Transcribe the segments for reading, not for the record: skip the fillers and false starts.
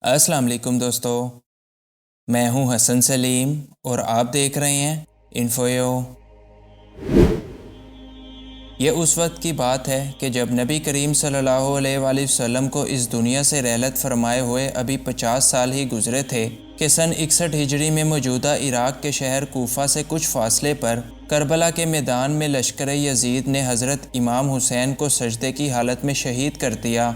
السلام علیکم دوستو، میں ہوں حسن سلیم اور آپ دیکھ رہے ہیں انفویو۔ یہ اس وقت کی بات ہے کہ جب نبی کریم صلی اللہ علیہ وآلہ وسلم کو اس دنیا سے رحلت فرمائے ہوئے ابھی 50 سال ہی گزرے تھے کہ سن 61 ہجری میں موجودہ عراق کے شہر کوفہ سے کچھ فاصلے پر کربلا کے میدان میں لشکر یزید نے حضرت امام حسین کو سجدے کی حالت میں شہید کر دیا۔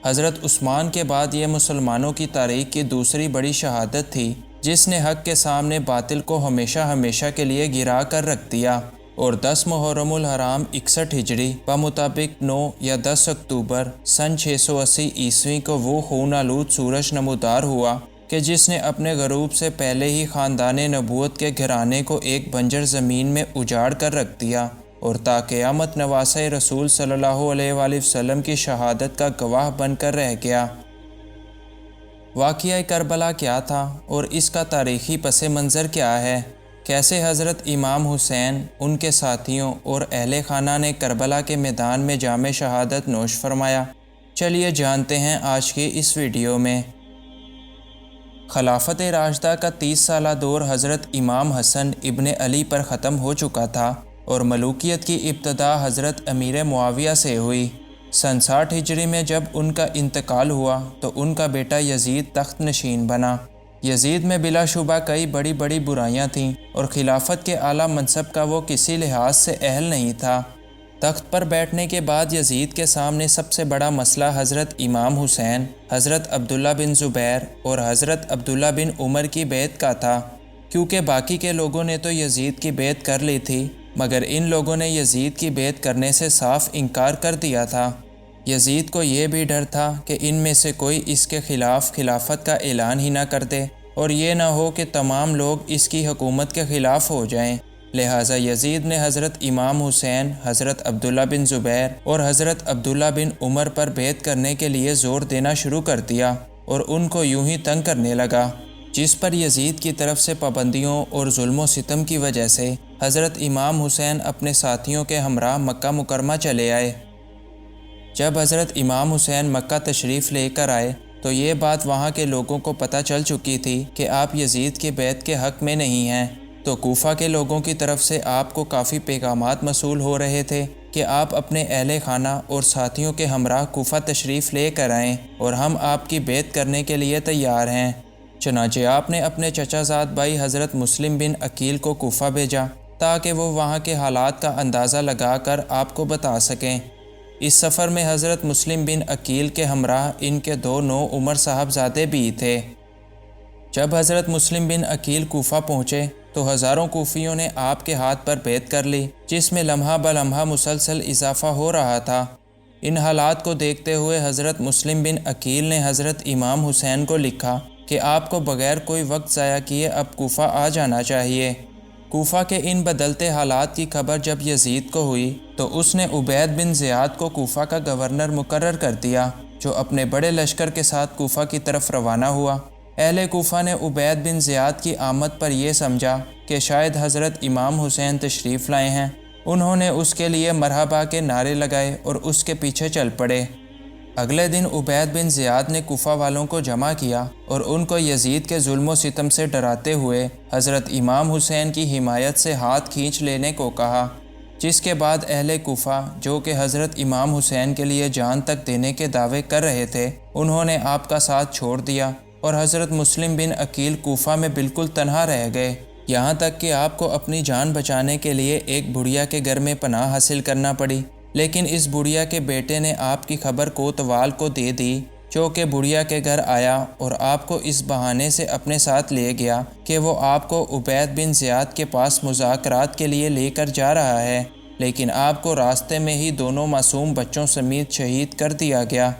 حضرت عثمان کے بعد یہ مسلمانوں کی تاریخ کی دوسری بڑی شہادت تھی جس نے حق کے سامنے باطل کو ہمیشہ ہمیشہ کے لیے گرا کر رکھ دیا، اور 10 محرم الحرام 61 ہجری بمطابق 9 یا 10 اکتوبر سن 680 عیسوی کو وہ خون آلود سورج نمودار ہوا کہ جس نے اپنے غروب سے پہلے ہی خاندان نبوت کے گھرانے کو ایک بنجر زمین میں اجاڑ کر رکھ دیا، اور تا قیامت نواسۂ رسول صلی اللہ علیہ وآلہ وسلم کی شہادت کا گواہ بن کر رہ گیا۔ واقعہ کربلا کیا تھا اور اس کا تاریخی پس منظر کیا ہے؟ کیسے حضرت امام حسین، ان کے ساتھیوں اور اہل خانہ نے کربلا کے میدان میں جام شہادت نوش فرمایا؟ چلیے جانتے ہیں آج کی اس ویڈیو میں۔ خلافت راشدہ کا 30 سالہ دور حضرت امام حسن ابن علی پر ختم ہو چکا تھا اور ملوکیت کی ابتدا حضرت امیر معاویہ سے ہوئی۔ سن 60 ہجری میں جب ان کا انتقال ہوا تو ان کا بیٹا یزید تخت نشین بنا۔ یزید میں بلا شبہ کئی بڑی بڑی برائیاں تھیں اور خلافت کے اعلیٰ منصب کا وہ کسی لحاظ سے اہل نہیں تھا۔ تخت پر بیٹھنے کے بعد یزید کے سامنے سب سے بڑا مسئلہ حضرت امام حسین، حضرت عبداللہ بن زبیر اور حضرت عبداللہ بن عمر کی بیعت کا تھا، کیونکہ باقی کے لوگوں نے تو یزید کی بیعت کر لی تھی مگر ان لوگوں نے یزید کی بیعت کرنے سے صاف انکار کر دیا تھا۔ یزید کو یہ بھی ڈر تھا کہ ان میں سے کوئی اس کے خلاف خلافت کا اعلان ہی نہ کر دے اور یہ نہ ہو کہ تمام لوگ اس کی حکومت کے خلاف ہو جائیں، لہٰذا یزید نے حضرت امام حسین، حضرت عبداللہ بن زبیر اور حضرت عبداللہ بن عمر پر بیعت کرنے کے لیے زور دینا شروع کر دیا اور ان کو یوں ہی تنگ کرنے لگا، جس پر یزید کی طرف سے پابندیوں اور ظلم و ستم کی وجہ سے حضرت امام حسین اپنے ساتھیوں کے ہمراہ مکہ مکرمہ چلے آئے۔ جب حضرت امام حسین مکہ تشریف لے کر آئے تو یہ بات وہاں کے لوگوں کو پتہ چل چکی تھی کہ آپ یزید کے بیعت کے حق میں نہیں ہیں، تو کوفہ کے لوگوں کی طرف سے آپ کو کافی پیغامات موصول ہو رہے تھے کہ آپ اپنے اہل خانہ اور ساتھیوں کے ہمراہ کوفہ تشریف لے کر آئیں اور ہم آپ کی بیعت کرنے کے لیے تیار ہیں۔ چنانچہ آپ نے اپنے چچا زاد بھائی حضرت مسلم بن عقیل کو کوفہ بھیجا تاکہ وہ وہاں کے حالات کا اندازہ لگا کر آپ کو بتا سکیں۔ اس سفر میں حضرت مسلم بن عقیل کے ہمراہ ان کے 2 نوعمر صاحبزادے بھی تھے۔ جب حضرت مسلم بن عقیل کوفہ پہنچے تو ہزاروں کوفیوں نے آپ کے ہاتھ پر بیعت کر لی، جس میں لمحہ بلمحہ مسلسل اضافہ ہو رہا تھا۔ ان حالات کو دیکھتے ہوئے حضرت مسلم بن عقیل نے حضرت امام حسین کو لکھا کہ آپ کو بغیر کوئی وقت ضائع کیے اب کوفہ آ جانا چاہیے۔ کوفہ کے ان بدلتے حالات کی خبر جب یزید کو ہوئی تو اس نے عبید بن زیاد کو کوفہ کا گورنر مقرر کر دیا، جو اپنے بڑے لشکر کے ساتھ کوفہ کی طرف روانہ ہوا۔ اہل کوفہ نے عبید بن زیاد کی آمد پر یہ سمجھا کہ شاید حضرت امام حسین تشریف لائے ہیں۔ انہوں نے اس کے لیے مرحبا کے نعرے لگائے اور اس کے پیچھے چل پڑے۔ اگلے دن عبید بن زیاد نے کوفہ والوں کو جمع کیا اور ان کو یزید کے ظلم و ستم سے ڈراتے ہوئے حضرت امام حسین کی حمایت سے ہاتھ کھینچ لینے کو کہا، جس کے بعد اہل کوفہ، جو کہ حضرت امام حسین کے لیے جان تک دینے کے دعوے کر رہے تھے، انہوں نے آپ کا ساتھ چھوڑ دیا اور حضرت مسلم بن عقیل کوفہ میں بالکل تنہا رہ گئے، یہاں تک کہ آپ کو اپنی جان بچانے کے لیے ایک بڑھیا کے گھر میں پناہ حاصل کرنا پڑی۔ لیکن اس بڑھیا کے بیٹے نے آپ کی خبر کوتوال کو دے دی، جو کہ بڑھیا کے گھر آیا اور آپ کو اس بہانے سے اپنے ساتھ لے گیا کہ وہ آپ کو عبید بن زیاد کے پاس مذاکرات کے لیے لے کر جا رہا ہے، لیکن آپ کو راستے میں ہی دونوں معصوم بچوں سمیت شہید کر دیا گیا۔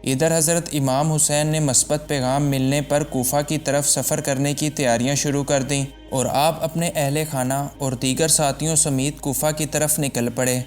ادھر حضرت امام حسین نے مثبت پیغام ملنے پر کوفہ کی طرف سفر کرنے کی تیاریاں شروع کر دیں اور آپ اپنے اہل خانہ اور دیگر ساتھیوں سمیت کوفہ کی طرف نکل پڑے۔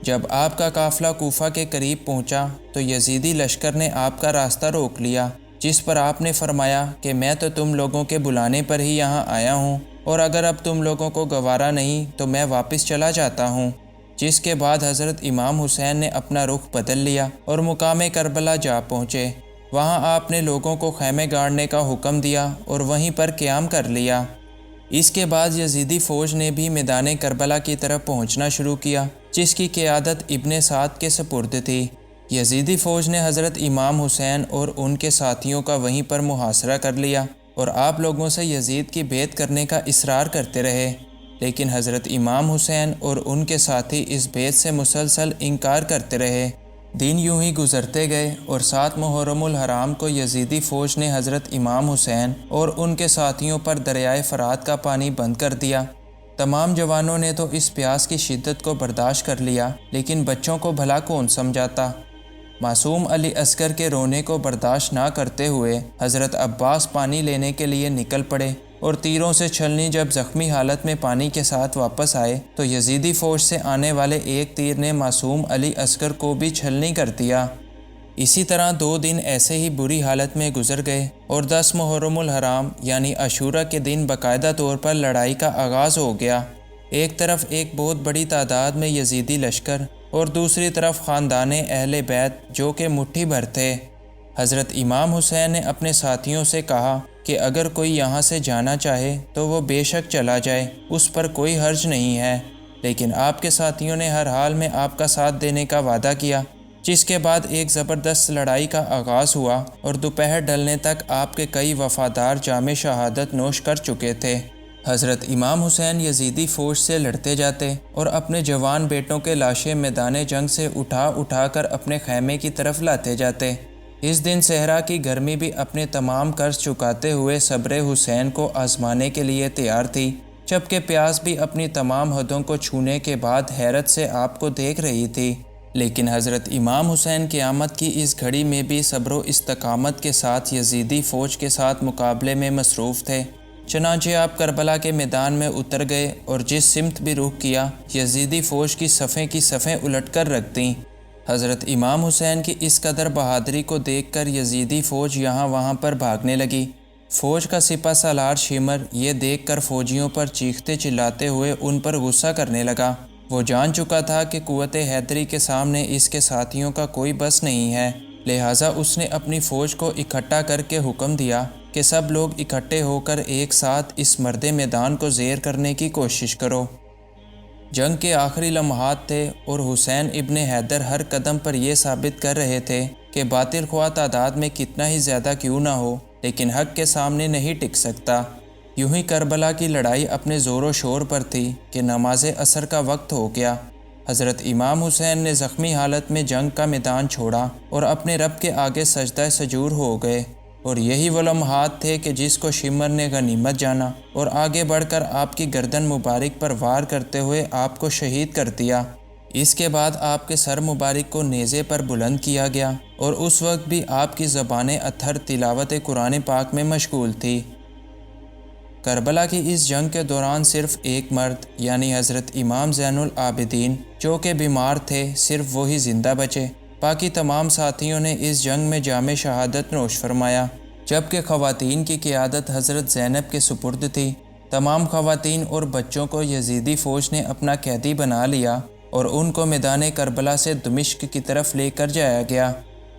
جب آپ کا قافلہ کوفہ کے قریب پہنچا تو یزیدی لشکر نے آپ کا راستہ روک لیا، جس پر آپ نے فرمایا کہ میں تو تم لوگوں کے بلانے پر ہی یہاں آیا ہوں، اور اگر اب تم لوگوں کو گوارا نہیں تو میں واپس چلا جاتا ہوں۔ جس کے بعد حضرت امام حسین نے اپنا رخ بدل لیا اور مقام کربلا جا پہنچے۔ وہاں آپ نے لوگوں کو خیمے گاڑنے کا حکم دیا اور وہیں پر قیام کر لیا۔ اس کے بعد یزیدی فوج نے بھی میدان کربلا کی طرف پہنچنا شروع کیا، جس کی قیادت ابن سعد کے سپرد تھی۔ یزیدی فوج نے حضرت امام حسین اور ان کے ساتھیوں کا وہیں پر محاصرہ کر لیا اور آپ لوگوں سے یزید کی بیعت کرنے کا اصرار کرتے رہے، لیکن حضرت امام حسین اور ان کے ساتھی اس بیعت سے مسلسل انکار کرتے رہے۔ دن یوں ہی گزرتے گئے اور 7 محرم الحرام کو یزیدی فوج نے حضرت امام حسین اور ان کے ساتھیوں پر دریائے فرات کا پانی بند کر دیا۔ تمام جوانوں نے تو اس پیاس کی شدت کو برداشت کر لیا، لیکن بچوں کو بھلا کون سمجھاتا۔ معصوم علی اصغر کے رونے کو برداشت نہ کرتے ہوئے حضرت عباس پانی لینے کے لیے نکل پڑے اور تیروں سے چھلنی جب زخمی حالت میں پانی کے ساتھ واپس آئے تو یزیدی فوج سے آنے والے ایک تیر نے معصوم علی اصغر کو بھی چھلنی کر دیا۔ اسی طرح 2 دن ایسے ہی بری حالت میں گزر گئے اور 10 محرم الحرام یعنی عاشورہ کے دن باقاعدہ طور پر لڑائی کا آغاز ہو گیا۔ ایک طرف ایک بہت بڑی تعداد میں یزیدی لشکر اور دوسری طرف خاندان اہل بیت جو کہ مٹھی بھر تھے۔ حضرت امام حسین نے اپنے ساتھیوں سے کہا کہ اگر کوئی یہاں سے جانا چاہے تو وہ بے شک چلا جائے، اس پر کوئی حرج نہیں ہے، لیکن آپ کے ساتھیوں نے ہر حال میں آپ کا ساتھ دینے کا وعدہ کیا، جس کے بعد ایک زبردست لڑائی کا آغاز ہوا اور دوپہر ڈھلنے تک آپ کے کئی وفادار جام شہادت نوش کر چکے تھے۔ حضرت امام حسین یزیدی فوج سے لڑتے جاتے اور اپنے جوان بیٹوں کے لاشیں میدان جنگ سے اٹھا اٹھا کر اپنے خیمے کی طرف لاتے جاتے۔ اس دن صحرا کی گرمی بھی اپنے تمام قرض چکاتے ہوئے صبر حسین کو آزمانے کے لیے تیار تھی، جبکہ پیاس بھی اپنی تمام حدوں کو چھونے کے بعد حیرت سے آپ کو دیکھ رہی تھی۔ لیکن حضرت امام حسین قیامت کی اس گھڑی میں بھی صبر و استقامت کے ساتھ یزیدی فوج کے ساتھ مقابلے میں مصروف تھے۔ چنانچہ آپ کربلا کے میدان میں اتر گئے اور جس سمت بھی رخ کیا یزیدی فوج کی صفیں الٹ کر رکھ دیں۔ حضرت امام حسین کی اس قدر بہادری کو دیکھ کر یزیدی فوج یہاں وہاں پر بھاگنے لگی۔ فوج کا سپہ سالار شمر یہ دیکھ کر فوجیوں پر چیختے چلاتے ہوئے ان پر غصہ کرنے لگا۔ وہ جان چکا تھا کہ قوت حیدری کے سامنے اس کے ساتھیوں کا کوئی بس نہیں ہے، لہٰذا اس نے اپنی فوج کو اکٹھا کر کے حکم دیا کہ سب لوگ اکٹھے ہو کر ایک ساتھ اس مرد میدان کو زیر کرنے کی کوشش کرو۔ جنگ کے آخری لمحات تھے اور حسین ابن حیدر ہر قدم پر یہ ثابت کر رہے تھے کہ باطل خواہ تعداد میں کتنا ہی زیادہ کیوں نہ ہو لیکن حق کے سامنے نہیں ٹک سکتا۔ یوں ہی کربلا کی لڑائی اپنے زور و شور پر تھی کہ نماز عصر کا وقت ہو گیا۔ حضرت امام حسین نے زخمی حالت میں جنگ کا میدان چھوڑا اور اپنے رب کے آگے سجدہ سجور ہو گئے، اور یہی وہ لمحات تھے کہ جس کو شمر نے غنیمت جانا اور آگے بڑھ کر آپ کی گردن مبارک پر وار کرتے ہوئے آپ کو شہید کر دیا۔ اس کے بعد آپ کے سر مبارک کو نیزے پر بلند کیا گیا اور اس وقت بھی آپ کی زبان اطہر تلاوت قرآن پاک میں مشغول تھی۔ کربلا کی اس جنگ کے دوران صرف ایک مرد یعنی حضرت امام زین العابدین جو کہ بیمار تھے، صرف وہی زندہ بچے۔ باقی تمام ساتھیوں نے اس جنگ میں جام شہادت نوش فرمایا، جبکہ خواتین کی قیادت حضرت زینب کے سپرد تھی۔ تمام خواتین اور بچوں کو یزیدی فوج نے اپنا قیدی بنا لیا اور ان کو میدان کربلا سے دمشق کی طرف لے کر جایا گیا۔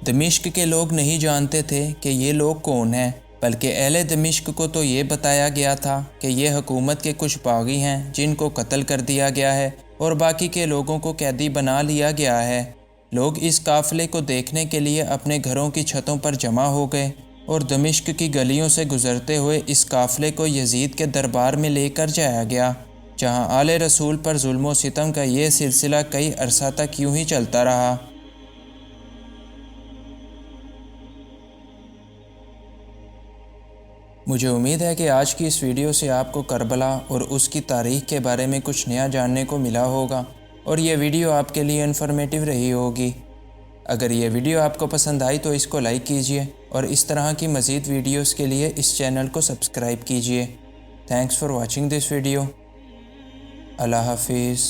دمشق کے لوگ نہیں جانتے تھے کہ یہ لوگ کون ہیں، بلکہ اہل دمشق کو تو یہ بتایا گیا تھا کہ یہ حکومت کے کچھ باغی ہیں جن کو قتل کر دیا گیا ہے اور باقی کے لوگوں کو قیدی بنا لیا گیا ہے۔ لوگ اس قافلے کو دیکھنے کے لیے اپنے گھروں کی چھتوں پر جمع ہو گئے اور دمشق کی گلیوں سے گزرتے ہوئے اس قافلے کو یزید کے دربار میں لے کر جایا گیا، جہاں آل رسول پر ظلم و ستم کا یہ سلسلہ کئی عرصہ تک یوں ہی چلتا رہا۔ مجھے امید ہے کہ آج کی اس ویڈیو سے آپ کو کربلا اور اس کی تاریخ کے بارے میں کچھ نیا جاننے کو ملا ہوگا اور یہ ویڈیو آپ کے لیے انفارمیٹیو رہی ہوگی۔ اگر یہ ویڈیو آپ کو پسند آئی تو اس کو لائک کیجئے اور اس طرح کی مزید ویڈیوز کے لیے اس چینل کو سبسکرائب کیجئے۔ Thanks for watching this video. اللہ حافظ۔